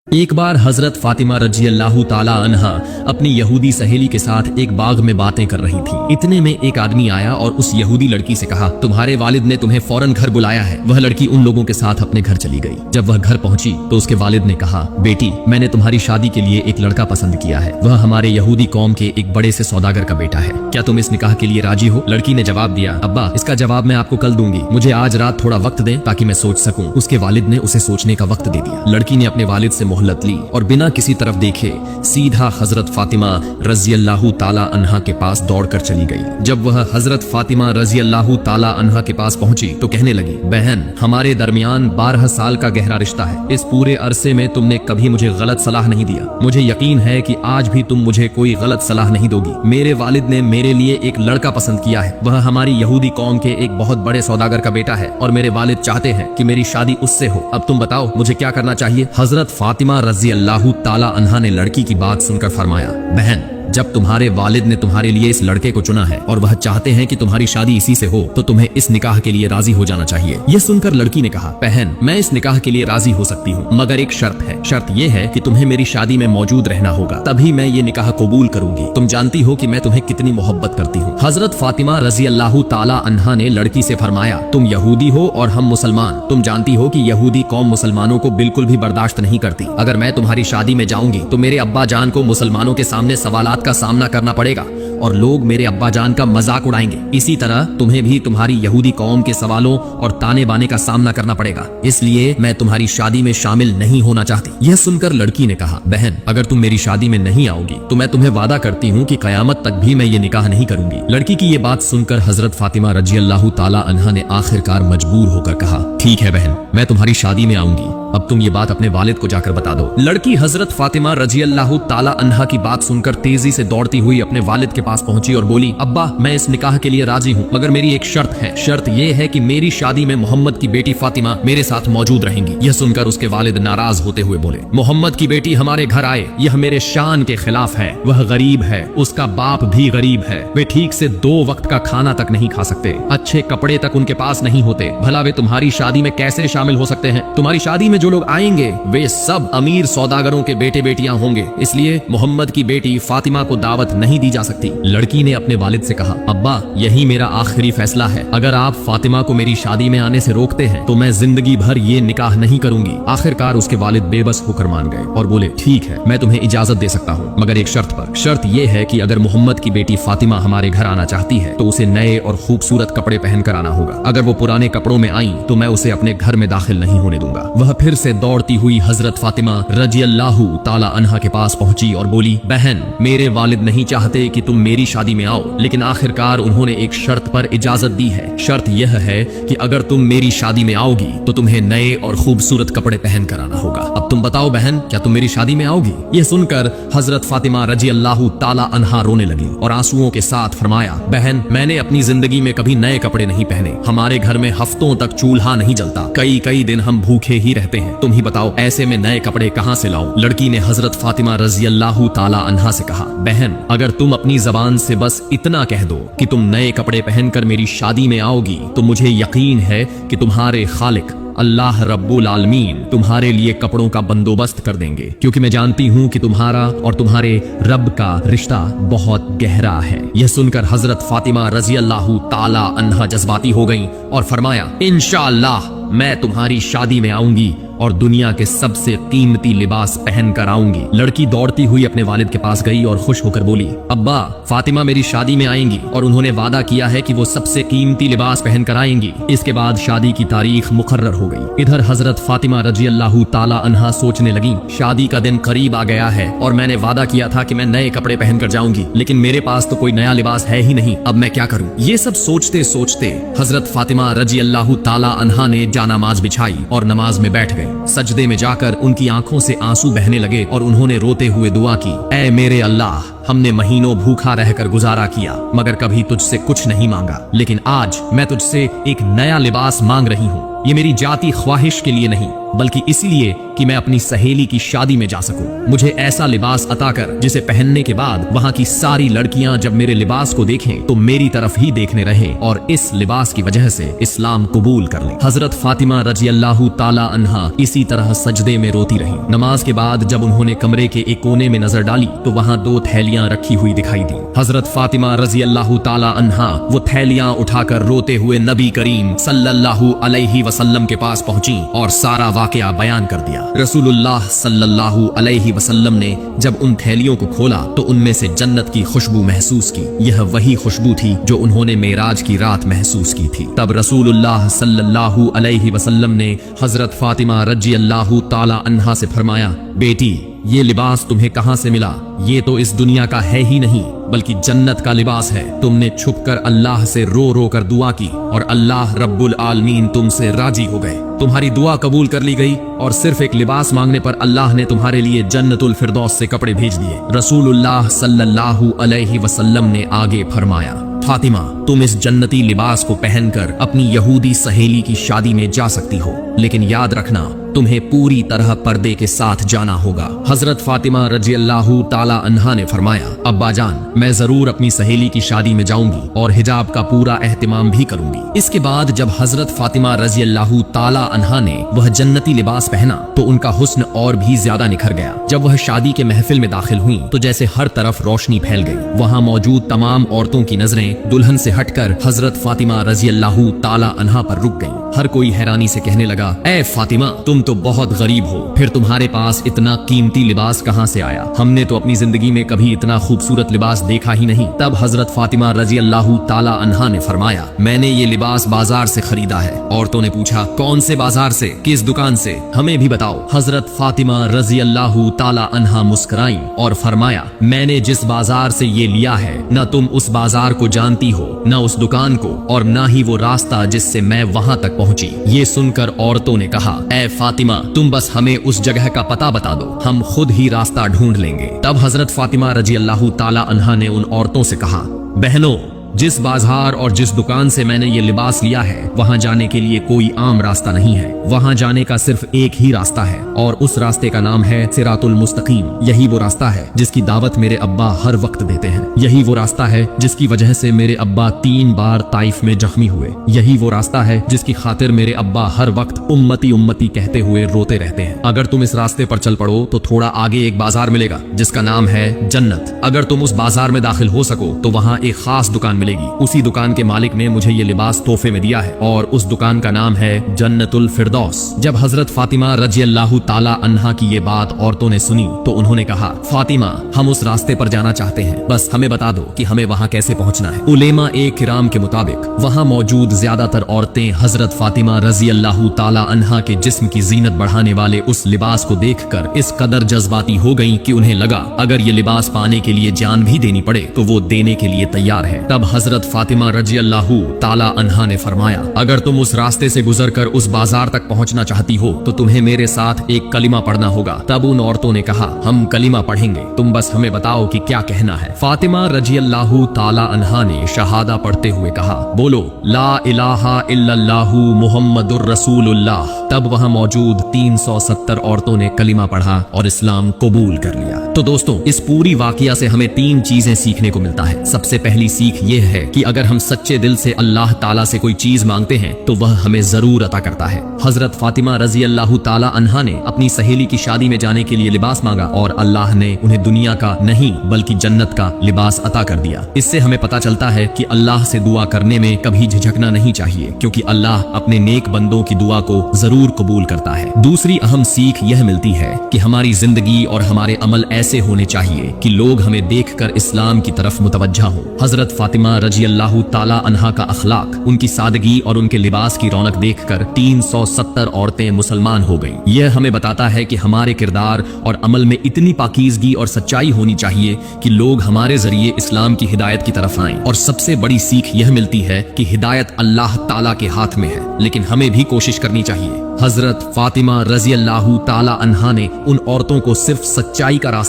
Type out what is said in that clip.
एक बार हजरत फातिमा रजी अल्लाह ताला अन्हा अपनी यहूदी सहेली के साथ एक बाग में बातें कर रही थी। इतने में एक आदमी आया और उस यहूदी लड़की से कहा, तुम्हारे वालिद ने तुम्हें फौरन घर बुलाया है। वह लड़की उन लोगों के साथ अपने घर चली गई। जब वह घर पहुंची तो उसके वालिद ने कहा, बेटी, मैंने तुम्हारी शादी के लिए एक लड़का पसंद किया है। वह हमारे यहूदी कौम के एक बड़े से सौदागर का बेटा है। क्या तुम इस निकाह के लिए राजी हो? लड़की ने जवाब दिया, अब्बा, इसका जवाब मैं आपको कल दूंगी। मुझे आज रात थोड़ा वक्त दें ताकि मैं सोच सकूं। उसके वालिद ने उसे सोचने का वक्त दे दिया। लड़की ने अपने वालिद से मोहलत ली और बिना किसी तरफ देखे सीधा हजरत फातिमा रजी अल्लाह ताला अन्हा के पास दौड़कर चली गई। जब वह हजरत फातिमा रजी अल्लाह ताला अन्हा के पास पहुंची तो कहने लगी, बहन, हमारे दरमियान 12 साल का गहरा रिश्ता है। इस पूरे अरसे में तुमने कभी मुझे गलत सलाह नहीं दिया। मुझे यकीन है कि आज भी तुम मुझे कोई गलत सलाह नहीं दोगी। मेरे वालिद ने मेरे लिए एक लड़का पसंद किया है। वह हमारी यहूदी कौम के एक बहुत बड़े सौदागर का बेटा है और मेरे वालिद चाहते हैं कि मेरी शादी उससे हो। अब तुम बताओ मुझे क्या करना चाहिए? हजरत फातिमा रजी अल्लाह ताला अन्हा ने लड़की की बात सुनकर फरमाया, बहन, जब तुम्हारे वालिद ने तुम्हारे लिए इस लड़के को चुना है और वह चाहते हैं कि तुम्हारी शादी इसी से हो, तो तुम्हें इस निकाह के लिए राजी हो जाना चाहिए। यह सुनकर लड़की ने कहा, बहन, मैं इस निकाह के लिए राजी हो सकती हूँ, मगर एक शर्त है। शर्त यह है कि तुम्हें मेरी शादी में मौजूद रहना होगा, तभी मैं ये निकाह कबूल करूंगी। तुम जानती हो कि मैं तुम्हें कितनी मोहब्बत करती हूँ। हजरत फातिमा रजी अल्लाह ताला अन्हा ने लड़की से फरमाया, तुम यहूदी हो और हम मुसलमान। तुम जानती हो कि यहूदी कौम मुसलमानों को बिल्कुल भी बर्दाश्त नहीं करती। अगर मैं तुम्हारी शादी में जाऊंगी तो मेरे अब्बा जान को मुसलमानों के सामने सवालात का सामना करना पड़ेगा और लोग मेरे अब्बा जान का मजाक उड़ाएंगे। इसी तरह तुम्हें भी तुम्हारी यहूदी कौम के सवालों और ताने बाने का सामना करना पड़ेगा। इसलिए मैं तुम्हारी शादी में शामिल नहीं होना चाहती। यह सुनकर लड़की ने कहा, बहन, अगर तुम मेरी शादी में नहीं आओगी तो मैं तुम्हें वादा करती हूँ कि कयामत तक भी मैं ये निकाह नहीं करूंगी। लड़की की ये बात सुनकर हजरत फातिमा रजी अल्लाह ताला अन्हा ने आखिरकार मजबूर होकर कहा, ठीक है बहन, मैं तुम्हारी शादी में आऊंगी। अब तुम ये बात अपने वालिद को जाकर बता दो। लड़की हजरत फातिमा रजी अल्लाह ताला अन्हा की बात सुनकर तेजी से दौड़ती हुई अपने वालिद के पास पहुंची और बोली, अब्बा, मैं इस निकाह के लिए राजी हूँ, मगर मेरी एक शर्त है। शर्त यह है कि मेरी शादी में मोहम्मद की बेटी फातिमा मेरे साथ मौजूद रहेंगी। यह सुनकर उसके वालिद नाराज होते हुए बोले, मोहम्मद की बेटी हमारे घर आए, यह मेरे शान के खिलाफ है। वह गरीब है, उसका बाप भी गरीब है। वे ठीक से 2 वक्त का खाना तक नहीं खा सकते, अच्छे कपड़े तक उनके पास नहीं होते। भला वे तुम्हारी शादी में कैसे शामिल हो सकते हैं? तुम्हारी शादी में जो लोग आएंगे वे सब अमीर सौदागरों के बेटे बेटियां होंगे, इसलिए मोहम्मद की बेटी फातिमा को दावत नहीं दी जा सकती। लड़की ने अपने वालिद से कहा, अब्बा, यही मेरा आखिरी फैसला है। अगर आप फातिमा को मेरी शादी में आने से रोकते हैं तो मैं जिंदगी भर ये निकाह नहीं करूंगी। आखिरकार उसके वालिद बेबस होकर मान गए और बोले, ठीक है, मैं तुम्हें इजाजत दे सकता हूँ, मगर एक शर्त पर। शर्त यह है कि अगर मोहम्मद की बेटी फातिमा हमारे घर आना चाहती है तो उसे नए और खूबसूरत कपड़े पहनकर आना होगा। अगर वो पुराने कपड़ों में आई तो मैं उसे अपने घर में दाखिल नहीं होने दूंगा। वह फिर से दौड़ती हुई हजरत फातिमा रजी अल्लाह ताला अन्हा के पास पहुंची और बोली, बहन, मेरे वालिद नहीं चाहते कि तुम मेरी शादी में आओ, लेकिन आखिरकार उन्होंने एक शर्त पर इजाजत दी है। शर्त यह है कि अगर तुम मेरी शादी में आओगी तो तुम्हें नए और खूबसूरत कपड़े पहन कर आना होगा। अब तुम बताओ बहन, क्या तुम मेरी शादी में आओगी? यह सुनकर हजरत फातिमा रजी अल्लाह ताला अन्हा रोने लगी और आंसुओं के साथ फरमाया, बहन, मैंने अपनी जिंदगी में कभी नए कपड़े नहीं पहने। हमारे घर में हफ्तों तक चूल्हा नहीं जलता, कई कई दिन हम भूखे ही रहते हैं। तुम ही बताओ, ऐसे में नए कपड़े कहां से लाऊं? लड़की ने हजरत फातिमा रजी अल्लाह ताला अन्हा से कहा, बहन, अगर तुम अपनी जबान से बस इतना कह दो कि तुम नए कपड़े पहनकर मेरी शादी में आओगी तो मुझे यकीन है कि तुम्हारे खालिक अल्लाह रब्बुल आलमीन तुम्हारे लिए कपड़ों का बंदोबस्त कर देंगे, क्योंकि मैं जानती हूँ कि तुम्हारा और तुम्हारे रब का रिश्ता बहुत गहरा है। यह सुनकर हजरत फातिमा रजी अल्लाह ताला अन्हा जज्बाती हो गईं और फरमाया, इंशाअल्लाह मैं तुम्हारी शादी में आऊंगी और दुनिया के सबसे कीमती लिबास पहन कर आऊंगी। लड़की दौड़ती हुई अपने वालिद के पास गई और खुश होकर बोली, अब्बा, फातिमा मेरी शादी में आएंगी और उन्होंने वादा किया है कि वो सबसे कीमती लिबास पहन कर आएंगी। इसके बाद शादी की तारीख मुकर्रर हो गई। इधर हजरत फातिमा रजी अल्लाह ताला अन्हा सोचने लगी, शादी का दिन करीब आ गया है और मैंने वादा किया था कि मैं नए कपड़े पहन कर जाऊंगी, लेकिन मेरे पास तो कोई नया लिबास है ही नहीं। अब मैं क्या करूं? ये सब सोचते सोचते हजरत फातिमा रजी अल्लाह ताला अन्हा ने नमाज बिछाई और नमाज में बैठ गए। सजदे में जाकर उनकी आंखों से आंसू बहने लगे और उन्होंने रोते हुए दुआ की, ऐ मेरे अल्लाह, हमने महीनों भूखा रहकर गुजारा किया मगर कभी तुझसे कुछ नहीं मांगा, लेकिन आज मैं तुझसे एक नया लिबास मांग रही हूँ। ये मेरी जाती ख्वाहिश के लिए नहीं, बल्कि इसलिए कि मैं अपनी सहेली की शादी में जा सकूं। मुझे ऐसा लिबास अता कर जिसे पहनने के बाद वहां की सारी लड़कियां जब मेरे लिबास को देखें तो मेरी तरफ ही देखने रहें और इस लिबास की वजह से इस्लाम कबूल कर लें। हजरत फातिमा रजी अल्लाह ताला अन्हा इसी तरह सजदे में रोती रही। नमाज के बाद जब उन्होंने कमरे के एक कोने में नजर डाली तो वहां 2 थैलियां रखी हुई दिखाई दी। हजरत फातिमा रजी अल्लाह ताला अन्हा वो थैलियां उठाकर रोते हुए नबी करीम सल्लल्लाहु अलैहि वसल्लम के पास पहुंची और सारा वाकया बयान कर दिया। रसूलुल्लाह सल्लल्लाहु अलैहि वसल्लम ने जब उन थैलियों को खोला तो उनमें से जन्नत की खुशबू महसूस की। यह वही खुशबू थी जो उन्होंने मेराज की रात महसूस की थी। तब रसूलुल्लाह सल्लल्लाहु अलैहि वसल्लम ने हजरत फातिमा रजी अल्लाह ताला अन्हा से फरमाया, बेटी ये लिबास तुम्हें कहां से मिला? ये तो इस दुनिया का है ही नहीं बल्कि जन्नत का लिबास है। तुमने छुपकर अल्लाह से रो रो कर दुआ की और अल्लाह रब्बुल आलमीन तुमसे राजी हो गए। तुम्हारी दुआ कबूल कर ली गई और सिर्फ एक लिबास मांगने पर अल्लाह ने तुम्हारे लिए जन्नतुल फिरदौस से कपड़े भेज दिए। रसूलुल्लाह सल्लल्लाहु अलैहि वसल्लम ने आगे फरमाया, फातिमा तुम इस जन्नती लिबास को पहनकर अपनी यहूदी सहेली की शादी में जा सकती हो, लेकिन याद रखना तुम्हें पूरी तरह पर्दे के साथ जाना होगा। हजरत फातिमा रजी अल्लाह ताला अन्हा ने फरमाया, अब्बा जान मैं जरूर अपनी सहेली की शादी में जाऊंगी और हिजाब का पूरा एहतिमाम भी करूंगी। इसके बाद जब हजरत फातिमा रजी अल्लाह ताला अन्हा ने वह जन्नती लिबास पहना तो उनका हुस्न और भी ज्यादा निखर गया। जब वह शादी के महफिल में दाखिल हुई तो जैसे हर तरफ रोशनी फैल गई। वहां मौजूद तमाम औरतों की नजरें दुल्हन से हटकर हजरत फातिमा रजी अल्लाह ताला अन्हा पर रुक गईं। हर कोई हैरानी से कहने लगा, ए फातिमा तुम तो बहुत गरीब हो, फिर तुम्हारे पास इतना कीमती लिबास कहां से आया? हमने तो अपनी जिंदगी में कभी इतना खूबसूरत लिबास देखा ही नहीं। तब हजरत फातिमा रजी अल्लाह ताला अन्हा ने फरमाया, मैंने ये लिबास बाजार से खरीदा है। औरतों ने पूछा, कौन से बाजार से, किस दुकान से, हमें भी बताओ। हजरत फातिमा रजी अल्लाह ताला अन्हा मुस्कुराई और फरमाया, मैंने जिस बाजार से ये लिया है न तुम उस बाजार को जानती हो न उस दुकान को और न ही वो रास्ता जिससे मैं वहां तक पहुंची। ये सुनकर औरतों ने कहा, ए फातिमा तुम बस हमें उस जगह का पता बता दो, हम खुद ही रास्ता ढूंढ लेंगे। तब हजरत फातिमा रजी अल्लाह ताला अन्हा ने उन औरतों से कहा, बहनों जिस बाजार और जिस दुकान से मैंने ये लिबास लिया है वहां जाने के लिए कोई आम रास्ता नहीं है। वहां जाने का सिर्फ एक ही रास्ता है और उस रास्ते का नाम है सिरातुल मुस्तकीम। यही वो रास्ता है जिसकी दावत मेरे अब्बा हर वक्त देते हैं। यही वो रास्ता है जिसकी वजह से मेरे अब्बा 3 बार ताइफ में जख्मी हुए। यही वो रास्ता है जिसकी खातिर मेरे अब्बा हर वक्त उम्मती उम्मती कहते हुए रोते रहते हैं। अगर तुम इस रास्ते पर चल पड़ो तो थोड़ा आगे एक बाजार मिलेगा जिसका नाम है जन्नत। अगर तुम उस बाजार में दाखिल हो सको तो वहां एक खास दुकान मिलेगी। उसी दुकान के मालिक ने मुझे ये लिबास तोहफे में दिया है और उस दुकान का नाम है जन्नतुल फिरदौस। जब हजरत फातिमा रजी अल्लाह ताला अन्हा की ये बात औरतों ने सुनी तो उन्होंने कहा, फातिमा हम उस रास्ते पर जाना चाहते हैं, बस हमें बता दो कि हमें वहां कैसे पहुंचना है। उलेमा ए किराम के मुताबिक वहां मौजूद ज्यादातर औरतें हजरत फातिमा रजी अल्लाह ताला अन्हा के जिस्म की जीनत बढ़ाने वाले उस लिबास को देखकर इस कदर जज्बाती हो गईं कि उन्हें लगा अगर ये लिबास पाने के लिए जान भी देनी पड़े तो वो देने के लिए तैयार है। तब हजरत फातिमा रजी अल्लाह ताला अन्हा ने फरमाया, अगर तुम उस रास्ते से गुजरकर उस बाजार तक पहुंचना चाहती हो तो तुम्हें मेरे साथ एक कलिमा पढ़ना होगा। तब उन औरतों ने कहा, हम कलिमा पढ़ेंगे, तुम बस हमें बताओ कि क्या कहना है। फातिमा रजी अल्लाह ताला अन्हा ने शहादा पढ़ते हुए कहा, बोलो ला इलाहा इल्लल्लाहु मुहम्मदुर रसूलुल्लाह। तब वहां मौजूद 370 औरतों ने कलिमा पढ़ा और इस्लाम कबूल कर लिया। तो दोस्तों इस पूरी वाकया से हमें 3 चीजें सीखने को मिलता है। सबसे पहली सीख यह है कि अगर हम सच्चे दिल से अल्लाह ताला से कोई चीज मांगते हैं तो वह हमें जरूर अता करता है। हजरत फातिमा रजी अल्लाह ताला अन्हा ने अपनी सहेली की शादी में जाने के लिए लिबास मांगा और अल्लाह ने उन्हें दुनिया का नहीं बल्कि जन्नत का लिबास अता कर दिया। इससे हमें पता चलता है कि अल्लाह से दुआ करने में कभी झिझकना नहीं चाहिए क्योंकि अल्लाह अपने नेक बंदों की दुआ को जरूर कबूल करता है। दूसरी अहम सीख यह मिलती है कि हमारी जिंदगी और हमारे अमल ऐसे होने चाहिए कि लोग हमें देखकर इस्लाम की तरफ मुतवज्जा हो। हजरत फातिमा रजी अल्लाह ताला अन्हा का अखलाक, उनकी सादगी और उनके लिबास की रौनक देखकर 370 औरतें मुसलमान हो गईं। यह हमें बताता है कि हमारे किरदार और अमल में इतनी पाकीज़गी और सच्चाई होनी चाहिए कि लोग हमारे जरिए इस्लाम की हिदायत की तरफ आएं। और सबसे बड़ी सीख यह मिलती है कि हिदायत अल्लाह ताला के हाथ में है, लेकिन हमें भी कोशिश करनी चाहिए। हजरत फातिमा रजी अल्लाह ताला अन्हा ने उन औरतों को सिर्फ सच्चाई का रास्ता